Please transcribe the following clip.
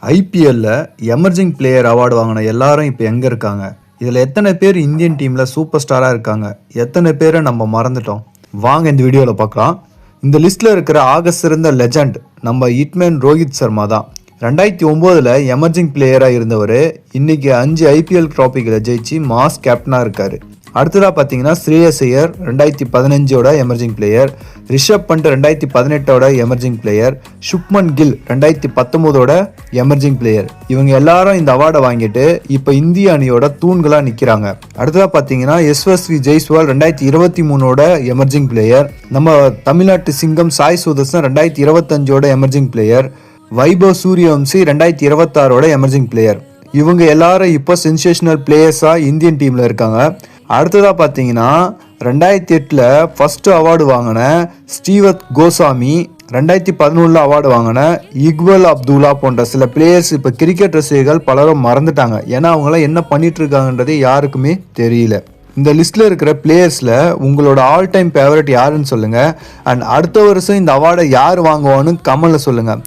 ஐபிஎல்ல emerging player award வாங்கின எல்லாரும் இப்போ எங்கே இருக்காங்க? இதில் எத்தனை பேர் இந்தியன் டீமில் சூப்பர் ஸ்டாராக இருக்காங்க? எத்தனை பேரை நம்ம மறந்துட்டோம்? வாங்க இந்த வீடியோவில் பார்க்கலாம். இந்த லிஸ்ட்டில் இருக்கிற ஆக சிறந்த லெஜண்ட் நம்ம ஹிட்மேன் ரோஹித் சர்மா தான். 2009 எமர்ஜிங் பிளேயராக இருந்தவர் இன்னைக்கு 5 ஐபிஎல் ட்ராபிகளை ஜெயிச்சு மாஸ் கேப்டனாக இருக்காரு. அடுத்ததாக பார்த்தீங்கன்னா Shreyas Iyer 2015 emerging player, Rishabh Pant 2018 emerging player, Shubman Gill 2019 emerging player. இவங்க எல்லாரும் இந்த அவார்டை வாங்கிட்டு இப்போ இந்திய அணியோட தூண்களாக நிற்கிறாங்க. அடுத்ததாக பார்த்தீங்கன்னா எஸ்எஸ்வி ஜெய்ஸ்வால் 2023 எமர்ஜிங் பிளேயர், நம்ம தமிழ்நாட்டு சிங்கம் Sai Sudharsan 2025 emerging player, Vaibhav Suryavanshi 2026 emerging player. இவங்க எல்லாரும் இப்போ சென்சேஷனல் பிளேயர்ஸாக இந்தியன் டீமில் இருக்காங்க. அடுத்ததாக பார்த்தீங்கன்னா 2008 ஃபர்ஸ்ட் அவார்டு வாங்கின ஸ்ரீவத் கோசாமி, 2011 அவார்டு வாங்கின இக்பல் அப்துல்லா போன்ற சில பிளேயர்ஸ் இப்போ கிரிக்கெட் ரசிகர்கள் பலரும் மறந்துட்டாங்க. ஏன்னா அவங்களாம் என்ன பண்ணிட்டு இருக்காங்கன்றதே யாருக்குமே தெரியல. இந்த லிஸ்ட்டில் இருக்கிற பிளேயர்ஸில் உங்களோட ஆல் டைம் ஃபேவரட் யாருன்னு சொல்லுங்கள். அண்ட் அடுத்த வருஷம் இந்த அவார்டை யார் வாங்குவான்னு கமெண்ட்ல சொல்லுங்கள்.